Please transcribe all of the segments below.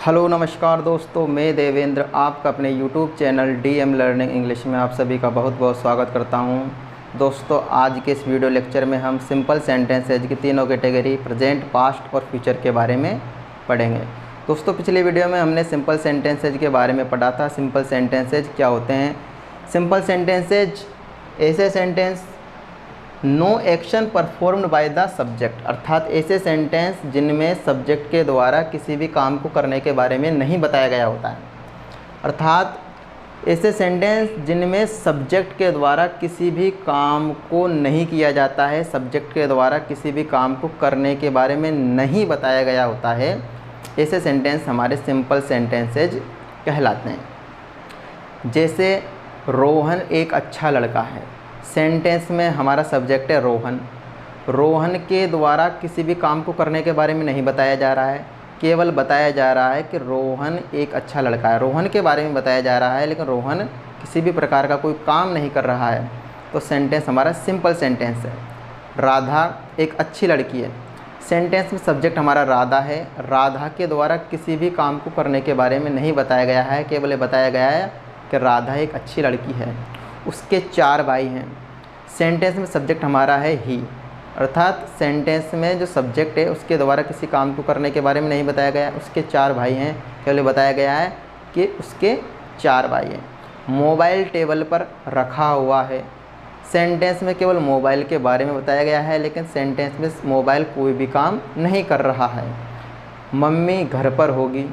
Hello नमस्कार दोस्तों, मैं देवेंद्र आपका अपने YouTube channel DM learning English में आप सभी का बहुत बहुत स्वागत करता हूं। दोस्तों, आज के इस वीडियो लेक्चर में हम सिंपल सेंटेंसेज की तीनों कैटेगरी प्रेजेंट, पास्ट और फ्यूचर के बारे में पढ़ेंगे। दोस्तों, पिछले वीडियो में हमने सिंपल सेंटेंसेज के बारे में पढ़ा था। सिंपल सेंटेंसेज क्या होते हैं? सिंपल सेंटेंसेज ऐसे sentence no action performed by the subject, अर्थात ऐसे सेंटेंस जिनमें सब्जेक्ट के द्वारा किसी भी काम को करने के बारे में नहीं बताया गया होता है। अर्थात ऐसे सेंटेंस जिनमें सब्जेक्ट के द्वारा किसी भी काम को नहीं किया जाता है, सब्जेक्ट के द्वारा किसी भी काम को करने के बारे में नहीं बताया गया होता है, ऐसे सेंटेंस हमारे सिंपल सेंटेंसेज कहलाते हैं। जैसे रोहन एक अच्छा लड़का है। सेंटेंस में हमारा सब्जेक्ट है रोहन। रोहन के द्वारा किसी भी काम को करने के बारे में नहीं बताया जा रहा है, केवल बताया जा रहा है कि रोहन एक अच्छा लड़का है। रोहन के बारे में बताया जा रहा है, लेकिन रोहन किसी भी प्रकार का कोई काम नहीं कर रहा है, तो सेंटेंस हमारा सिंपल सेंटेंस है। राधा एक अच्छी लड़की है। सेंटेंस में सब्जेक्ट हमारा राधा है। राधा के द्वारा किसी भी काम को करने के बारे में नहीं बताया गया है, केवल बताया गया है कि राधा एक अच्छी लड़की है। उसके 4 भाई हैं। सेंटेंस में सब्जेक्ट हमारा है ही, अर्थात सेंटेंस में जो सब्जेक्ट है उसके द्वारा किसी काम को करने के बारे में नहीं बताया गया। उसके 4 भाई हैं, केवल बताया गया है कि उसके 4 भाई हैं। मोबाइल टेबल पर रखा हुआ है। सेंटेंस में केवल मोबाइल के बारे में बताया गया है, लेकिन सेंटेंस में मोबाइल कोई भी काम नहीं कर रहा है। मम्मी घर पर होगी।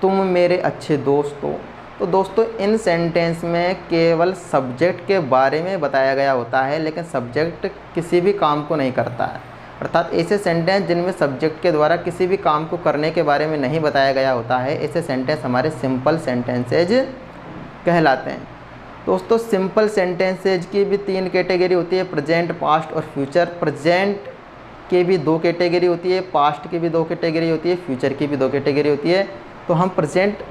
तुम मेरे अच्छे दोस्त हो। तो दोस्तों, इन सेंटेंस में केवल सब्जेक्ट के बारे में बताया गया होता है, लेकिन सब्जेक्ट किसी भी काम को नहीं करता है। अर्थात ऐसे सेंटेंस जिनमें सब्जेक्ट के द्वारा किसी भी काम को करने के बारे में नहीं बताया गया होता है, ऐसे सेंटेंस हमारे सिंपल सेंटेंसेज कहलाते हैं। दोस्तों, सिंपल सेंटेंसेज की भी 3 कैटेगरी होती है, प्रेजेंट, पास्ट और फ्यूचर। प्रेजेंट की भी 2 कैटेगरी होती है, पास्ट की भी 2 कैटेगरी होती है, फ्यूचर की भी 2 कैटेगरी होती है। तो हम प्रेजेंट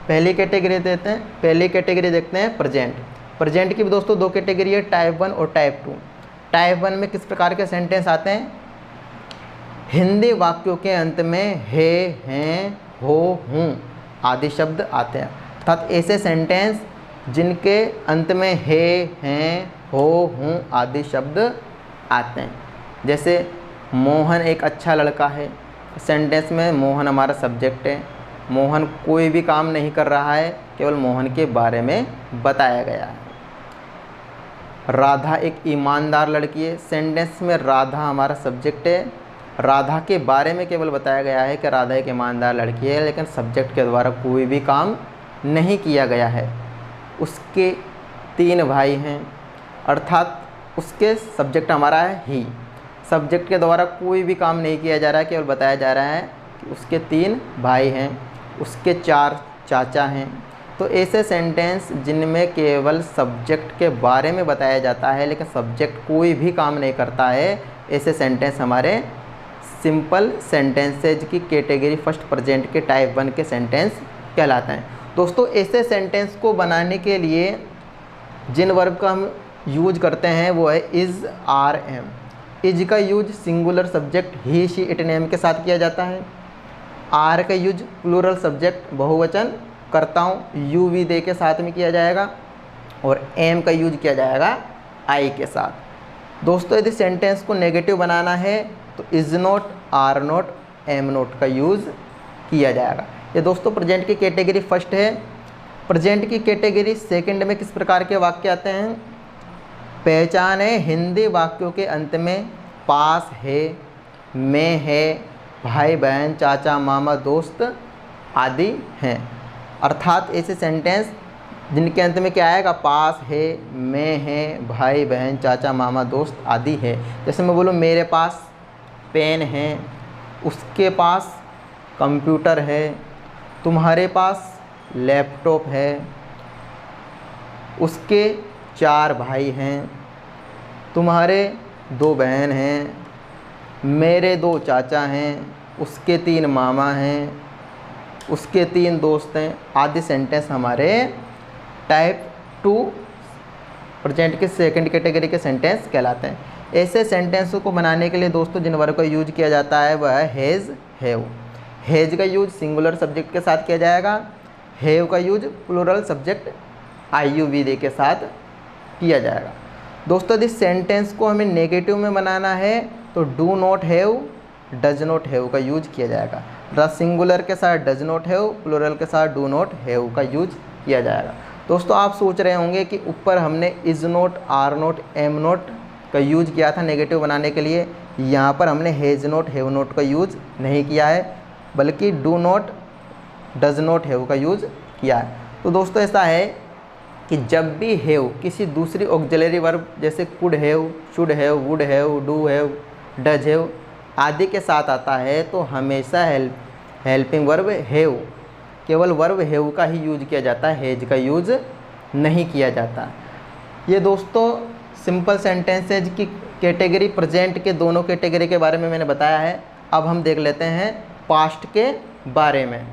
पहली कैटेगरी देखते हैं प्रेजेंट। प्रेजेंट की भी दोस्तों 2 कैटेगरी है, टाइप 1 और टाइप 2। टाइप 1 में किस प्रकार के सेंटेंस आते हैं? हिंदी वाक्यों के अंत में है, हैं, हो, हूँ आदि शब्द आते हैं। अर्थात ऐसे सेंटेंस जिनके अंत में है, हैं, हो, हूँ आदि शब्द आते हैं। जैसे मोहन एक अच्छा लड़का है। सेंटेंस में मोहन हमारा सब्जेक्ट है। मोहन कोई भी काम नहीं कर रहा है, केवल मोहन के बारे में बताया गया है। राधा एक ईमानदार लड़की है। सेंटेंस में राधा हमारा सब्जेक्ट है। राधा के बारे में केवल बताया गया है कि राधा एक ईमानदार लड़की है, लेकिन सब्जेक्ट के द्वारा कोई भी काम नहीं किया गया है। उसके 3 भाई हैं, अर्थात उसके सब्जेक्ट हमारा है ही। सब्जेक्ट के द्वारा कोई भी काम नहीं किया जा रहा है, केवल बताया जा रहा है कि उसके 3 भाई हैं, उसके 4 चाचा हैं। तो ऐसे सेंटेंस जिनमें केवल सब्जेक्ट के बारे में बताया जाता है, लेकिन सब्जेक्ट कोई भी काम नहीं करता है, ऐसे सेंटेंस हमारे सिंपल सेंटेंसेज की कैटेगरी फर्स्ट प्रेजेंट के टाइप 1 के सेंटेंस कहलाते हैं। दोस्तों, ऐसे सेंटेंस को बनाने के लिए जिन वर्ब का हम यूज करते हैं वो है इज़, आर, एम। इज का use singular subject he, she, it, name के साथ किया जाता है। आर का यूज प्लूरल सब्जेक्ट बहुवचन करताओं यू, वी, दे के साथ में किया जाएगा। और एम का यूज किया जाएगा आई के साथ। दोस्तों, यदि सेंटेंस को नेगेटिव बनाना है तो is not, are not, am not का यूज़ किया जाएगा। ये दोस्तों प्रेजेंट की कैटेगरी फर्स्ट है। प्रेजेंट की कैटेगरी सेकंड में किस प्रकार के वाक्य आते हैं? पहचाने हिंदी वाक्यों के अंत में पास है, में है, भाई बहन, चाचा मामा, दोस्त आदि हैं। अर्थात ऐसे सेंटेंस जिनके अंत में क्या आएगा? पास है, में है, भाई बहन, चाचा मामा, दोस्त आदि है। जैसे मैं बोलूँ मेरे पास पेन है, उसके पास कंप्यूटर है, तुम्हारे पास लैपटॉप है, उसके 4 भाई हैं, तुम्हारे 2 बहन हैं, मेरे 2 चाचा हैं, उसके 3 मामा हैं, उसके 3 दोस्त हैं आदि सेंटेंस हमारे टाइप 2 प्रेजेंट के सेकंड कैटेगरी के सेंटेंस कहलाते हैं। ऐसे सेंटेंसों को बनाने के लिए दोस्तों जिन वर्ब का यूज किया जाता है वह है हैज़, हैव। हैज का यूज सिंगुलर सब्जेक्ट के साथ किया जाएगा, हैव का यूज प्लूरल सब्जेक्ट IUVD के साथ किया जाएगा। दोस्तों यदि सेंटेंस को हमें नेगेटिव में बनाना है तो do not have, does not have का यूज किया जाएगा। द सिंगुलर के साथ डज नॉट हैव, प्लूरल के साथ डू नॉट हैव का यूज किया जाएगा। दोस्तों आप सोच रहे होंगे कि ऊपर हमने is not, are not, am not का यूज किया था नेगेटिव बनाने के लिए, यहाँ पर हमने हैज़ नॉट, हैव नॉट का यूज नहीं किया है, बल्कि do not, does not have का यूज किया है। तो दोस्तों ऐसा है कि जब भी हैव किसी दूसरी ऑक्सिलरी वर्ब जैसे could have, should have, would have, do have, does have आदि के साथ आता है तो हमेशा हेल्पिंग वर्ब हैव, केवल वर्ब हैव का ही यूज किया जाता है, हैज का यूज नहीं किया जाता। ये दोस्तों सिंपल सेंटेंसेज की कैटेगरी, प्रेजेंट के दोनों कैटेगरी के बारे में मैंने बताया है। अब हम देख लेते हैं पास्ट के बारे में।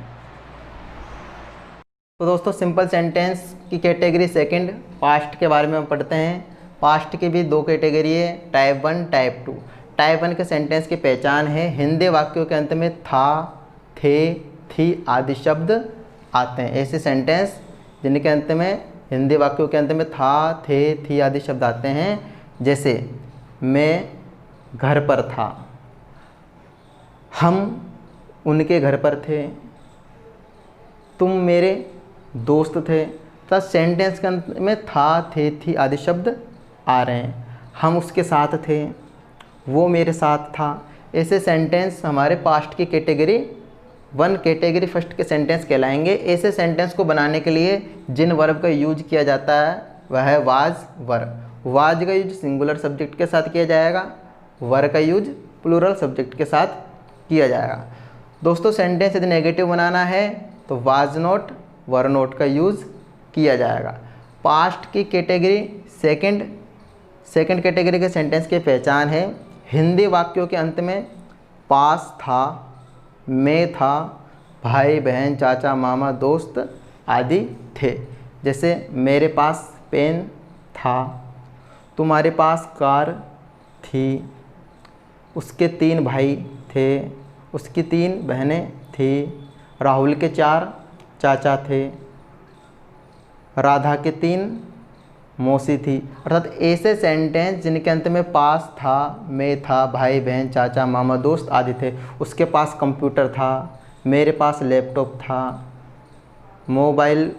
तो दोस्तों सिंपल सेंटेंस की कैटेगरी सेकंड, पास्ट के बारे में हम पढ़ते हैं। पास्ट की भी दो कैटेगरी है, टाइप 1, टाइप 2। टाइप 1 के सेंटेंस की पहचान है हिंदी वाक्यों के अंत में था, थे, थी आदि शब्द आते हैं। ऐसे सेंटेंस जिनके अंत में, हिंदी वाक्यों के अंत में था, थे, थी आदि शब्द आते हैं, जैसे मैं घर पर था, हम उनके घर पर थे, तुम मेरे दोस्त थे। तो सेंटेंस के अंत में था, थे, थी आदि शब्द आ रहे हैं। हम उसके साथ थे, वो मेरे साथ था। ऐसे सेंटेंस हमारे पास्ट की कैटेगरी 1, कैटेगरी फर्स्ट के सेंटेंस कहलाएंगे। ऐसे सेंटेंस को बनाने के लिए जिन वर्ब का यूज किया जाता है वह है वाज वर्ब। वाज का यूज सिंगुलर सब्जेक्ट के साथ किया जाएगा, वर का यूज प्लूरल सब्जेक्ट के साथ किया जाएगा। दोस्तों सेंटेंस यदि नेगेटिव बनाना है तो वाज नॉट, वर नॉट का यूज किया जाएगा। पास्ट की कैटेगरी सेकंड कैटेगरी के सेंटेंस की पहचान है हिंदी वाक्यों के अंत में पास था, मैं था, भाई बहन, चाचा मामा, दोस्त आदि थे। जैसे मेरे पास पेन था, तुम्हारे पास कार थी, उसके 3 भाई थे, उसकी 3 बहनें थी, राहुल के 4 चाचा थे, राधा के 3 मौसी थी। अर्थात ऐसे सेंटेंस जिनके अंत में पास था, मैं था, भाई बहन, चाचा मामा, दोस्त आदि थे। उसके पास कंप्यूटर था, मेरे पास लैपटॉप था, मोबाइल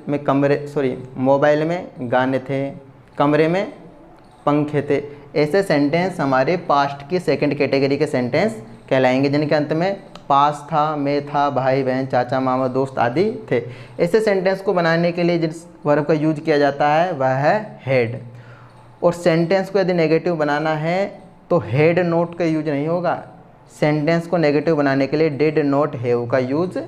में गाने थे, कमरे में पंखे थे। ऐसे सेंटेंस हमारे पास्ट की सेकंड कैटेगरी के सेंटेंस कहलाएंगे जिनके अंत में पास था, मैं था, भाई बहन, चाचा मामा, दोस्त आदि थे। ऐसे सेंटेंस को बनाने के लिए जिस वर्ब का यूज किया जाता है वह है हैड। और सेंटेंस को यदि नेगेटिव बनाना है तो हैड नॉट का यूज नहीं होगा, सेंटेंस को नेगेटिव बनाने के लिए डिड नॉट हैव का यूज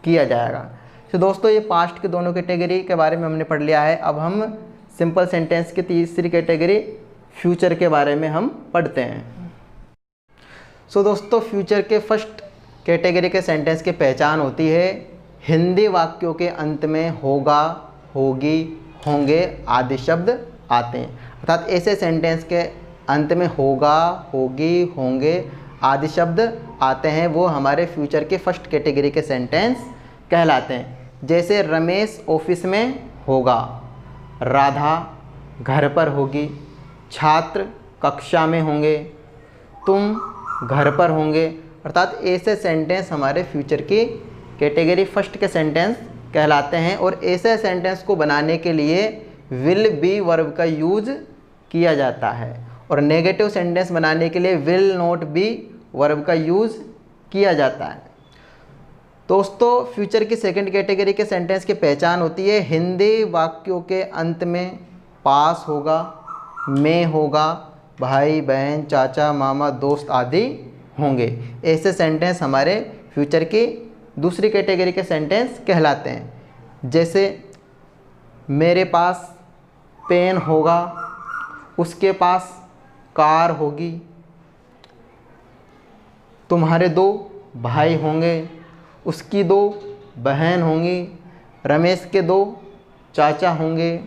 किया जाएगा। तो दोस्तों ये पास्ट के दोनों कैटेगरी के बारे में हमने पढ़ लिया है। अब हम सिंपल सेंटेंस की तीसरी कैटेगरी फ्यूचर के बारे में हम पढ़ते हैं। सो दोस्तों फ्यूचर के फर्स्ट कैटेगरी के सेंटेंस की पहचान होती है हिंदी वाक्यों के अंत में होगा, होगी, होंगे आदि शब्द आते हैं। अर्थात ऐसे सेंटेंस के अंत में होगा, होगी, होंगे आदि शब्द आते हैं, वो हमारे फ्यूचर के फर्स्ट कैटेगरी के सेंटेंस कहलाते हैं। जैसे रमेश ऑफिस में होगा, राधा घर पर होगी, छात्र कक्षा में होंगे, तुम घर पर होंगे। अर्थात ऐसे सेंटेंस हमारे फ्यूचर की कैटेगरी फर्स्ट के सेंटेंस कहलाते हैं। और ऐसे सेंटेंस को बनाने के लिए विल बी वर्ब का यूज किया जाता है और नेगेटिव सेंटेंस बनाने के लिए विल नॉट बी वर्ब का यूज किया जाता है। दोस्तों फ्यूचर की सेकंड कैटेगरी के सेंटेंस की पहचान होती है हिंदी वाक्यों के अंत में पास होगा, में होगा, भाई बहन, चाचा मामा, दोस्त आदि होंगे। ऐसे सेंटेंस हमारे फ्यूचर की दूसरी कैटेगरी के सेंटेंस कहलाते हैं। जैसे मेरे पास पेन होगा, उसके पास कार होगी, तुम्हारे 2 भाई होंगे, उसकी 2 बहन होंगी, रमेश के 2 चाचा होंगे,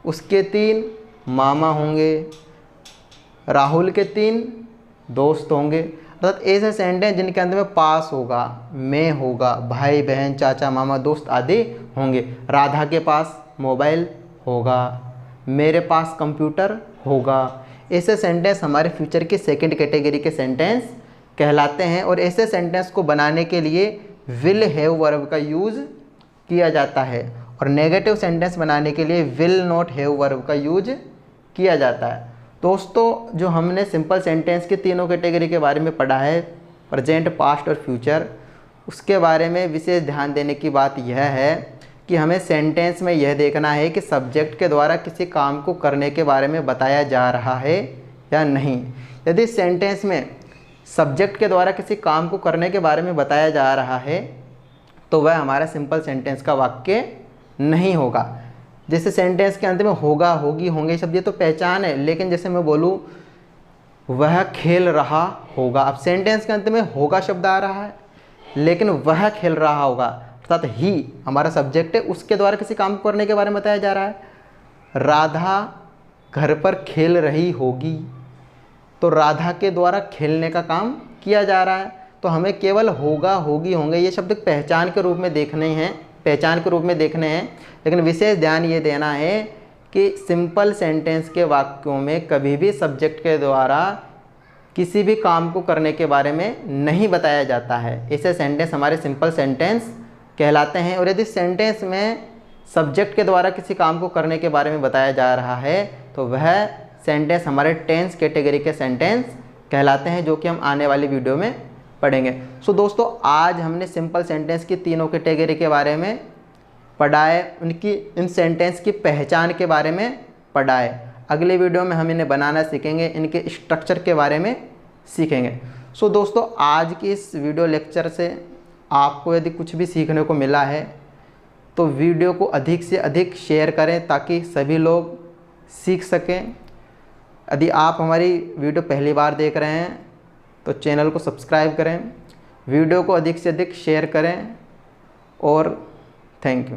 उसके 3 मामा होंगे, राहुल के 3 दोस्त होंगे। अर्थात ऐसे सेंटेंस जिनके अंत में पास होगा, मैं होगा, भाई बहन चाचा मामा दोस्त आदि होंगे। राधा के पास मोबाइल होगा, मेरे पास कंप्यूटर होगा। ऐसे सेंटेंस हमारे फ्यूचर की सेकंड कैटेगरी के सेंटेंस कहलाते हैं। और ऐसे सेंटेंस को बनाने के लिए विल हैव वर्ब का यूज़ किया जाता है और नेगेटिव सेंटेंस बनाने के लिए विल नॉट हैव वर्ब का यूज किया जाता है। दोस्तों, जो हमने सिंपल सेंटेंस के तीनों कैटेगरी के बारे में पढ़ा है, प्रेजेंट, पास्ट और फ्यूचर, उसके बारे में विशेष ध्यान देने की बात यह है कि हमें सेंटेंस में यह देखना है कि सब्जेक्ट के द्वारा किसी काम को करने के बारे में बताया जा रहा है या नहीं। यदि सेंटेंस में सब्जेक्ट के द्वारा किसी काम को करने के बारे में बताया जा रहा है तो वह हमारा सिंपल सेंटेंस का वाक्य नहीं होगा। जैसे सेंटेंस के अंत में होगा, होगी, होंगे शब्द ये तो पहचान है, लेकिन जैसे मैं बोलूँ वह खेल रहा होगा, अब सेंटेंस के अंत में होगा शब्द आ रहा है लेकिन वह खेल रहा होगा, अर्थात ही हमारा सब्जेक्ट है, उसके द्वारा किसी काम को करने के बारे में बताया जा रहा है। राधा घर पर खेल रही होगी, तो राधा के द्वारा खेलने का काम किया जा रहा है। तो हमें केवल होगा, होगी, होंगे ये शब्द पहचान के रूप में देखने हैं, लेकिन विशेष ध्यान ये देना है कि सिंपल सेंटेंस के वाक्यों में कभी भी सब्जेक्ट के द्वारा किसी भी काम को करने के बारे में नहीं बताया जाता है। ऐसे सेंटेंस हमारे सिंपल सेंटेंस कहलाते हैं। और यदि सेंटेंस में सब्जेक्ट के द्वारा किसी काम को करने के बारे में बताया जा रहा है तो वह सेंटेंस हमारे टेंस कैटेगरी के सेंटेंस कहलाते हैं, जो कि हम आने वाली वीडियो में पढ़ेंगे। सो दोस्तों, आज हमने सिंपल सेंटेंस की तीनों कैटेगरी के बारे में पढ़ा है, उनकी इन सेंटेंस की पहचान के बारे में पढ़ा है। अगले वीडियो में हम इन्हें बनाना सीखेंगे, इनके स्ट्रक्चर के बारे में सीखेंगे। सो दोस्तों, आज की इस वीडियो लेक्चर से आपको यदि कुछ भी सीखने को मिला है तो वीडियो को अधिक से अधिक शेयर करें ताकि सभी लोग सीख सकें। यदि आप हमारी वीडियो पहली बार देख रहे हैं तो चैनल को सब्सक्राइब करें, वीडियो को अधिक से अधिक शेयर करें और थैंक यू।